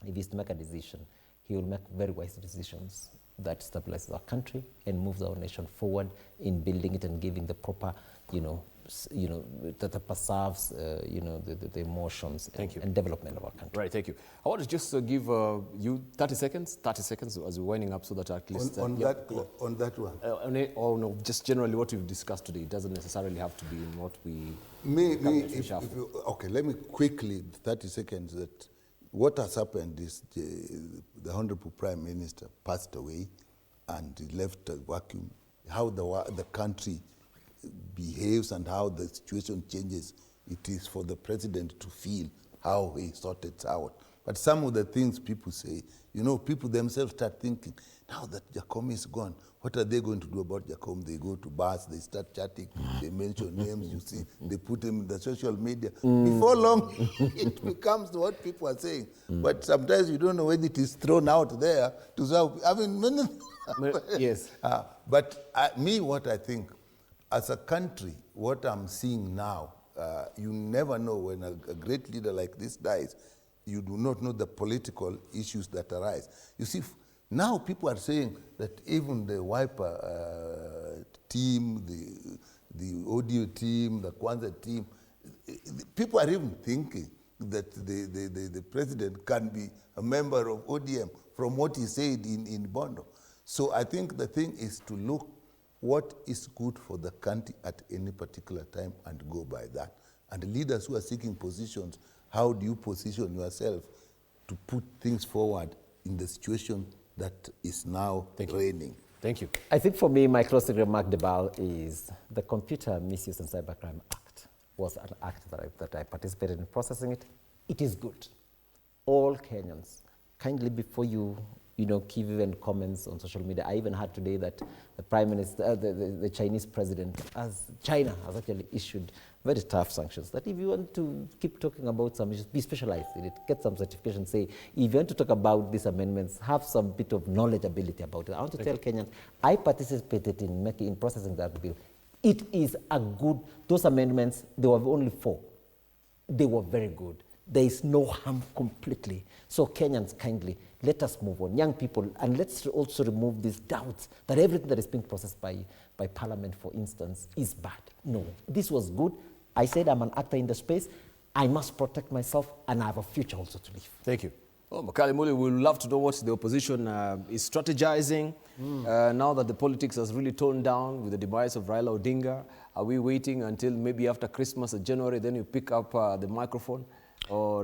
if he's to make a decision, he will make very wise decisions that stabilizes our country and moves our nation forward in building it and giving the proper, that preserves, the emotions and development of our country. Right, thank you. I want to just give you 30 seconds as we're winding up so that at least... on that one? Or no, just generally what we've discussed today. It doesn't necessarily have to be in what we... Okay, let me quickly, 30 seconds, that what has happened is the Honorable Prime Minister passed away and he left a vacuum. How the country behaves and how the situation changes, it is for the president to feel how he sorted it out. But some of the things people say, people themselves start thinking, now that Jacome is gone, what are they going to do about Jacome? They go to bars, they start chatting, they mention names, you see, they put him in the social media. Before long, it becomes what people are saying. But sometimes you don't know whether it is thrown out there to solve. Yes. But what I think, as a country, what I'm seeing now, you never know when a great leader like this dies, you do not know the political issues that arise. You see, now people are saying that even the Wiper team, the audio team, the Kwanzaa team, people are even thinking that the president can be a member of ODM from what he said in Bondo. So I think the thing is to look what is good for the country at any particular time and go by that. And the leaders who are seeking positions, how do you position yourself to put things forward in the situation that is now reigning? Thank you. I think for me, my closing remark, Debal, is the Computer Misuse and Cybercrime Act was an act that I participated in processing it. It is good. All Kenyans, kindly before you give even comments on social media. I even heard today that the Prime Minister, the Chinese president, China has actually issued very tough sanctions. That if you want to keep talking about some issues, be specialized in it, get some certification, say, if you want to talk about these amendments, have some bit of knowledgeability about it. I want to tell Kenyans, I participated in processing that bill. It is a good, those amendments, there were only 4. They were very good. There is no harm completely. So Kenyans, kindly, let us move on. Young people, and let's also remove these doubts that everything that is being processed by Parliament, for instance, is bad. No, this was good. I said I'm an actor in the space. I must protect myself, and I have a future also to live. Thank you. Oh, Makali Muli, we would love to know what the opposition is strategizing now that the politics has really toned down with the demise of Raila Odinga. Are we waiting until maybe after Christmas or January, then you pick up the microphone? Or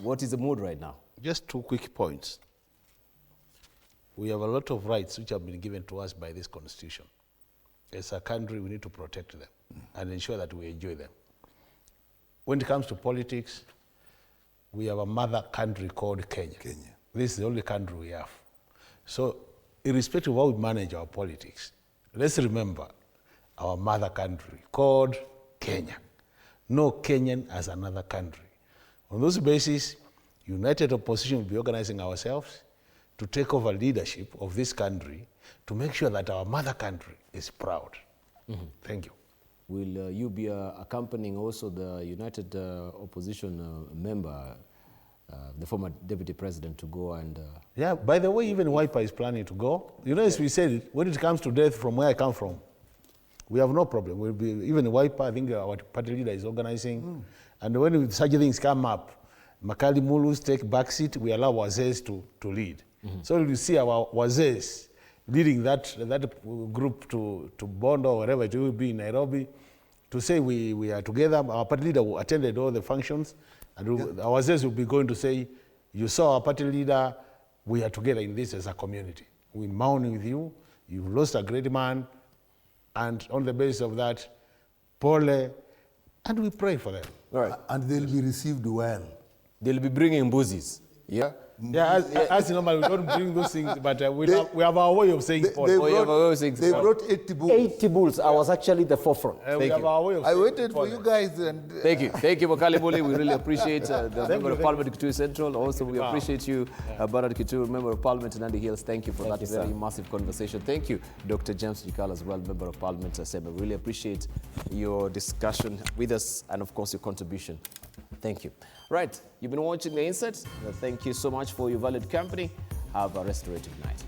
what is the mood right now? Just 2 quick points. We have a lot of rights which have been given to us by this constitution. As a country, we need to protect them and ensure that we enjoy them. When it comes to politics, we have a mother country called Kenya. This is the only country we have. So, irrespective of how we manage our politics, let's remember our mother country called Kenya. No Kenyan as another country. On those basis, united opposition will be organizing ourselves to take over leadership of this country to make sure that our mother country is proud. Thank you. Will you be accompanying also the United Opposition member, the former deputy president, to go and... Yeah, by the way, even Wiper is planning to go. You know, as we said, when it comes to death from where I come from, we have no problem. We'll be, even Wiper, I think our party leader is organizing. And when such things come up, Makali Mulus take backseat, we allow Wazes to lead. So you see our Wazes leading that group to Bondo or wherever it will be in Nairobi to say we are together. Our party leader attended all the functions, and our Wazes will be going to say, you saw our party leader, we are together in this as a community. We mourn with you, you've lost a great man, and on the basis of that, Pole, and we pray for them. All right. And they'll be received well. They'll be bringing boozies. Yeah? Yeah, as normal, we don't bring those things, but we have our way of saying Pole. They brought 80 bulls. 80 bulls. I was actually the forefront. We have our way of I saying waited for Pole. you guys. And, Thank you. Thank you, Makali Muli. We really appreciate the Member of Parliament, Kitui Central. Also, we appreciate you, Bernard Kitui, Member of Parliament, Nandi Hills. Thank you for that very massive conversation. Thank you, Dr. James Jikala as well, Member of Parliament, Assemble. Really appreciate your discussion with us and, of course, your contribution. Thank you. Right, you've been watching The Insight. Thank you so much for your valued company. Have a restorative night.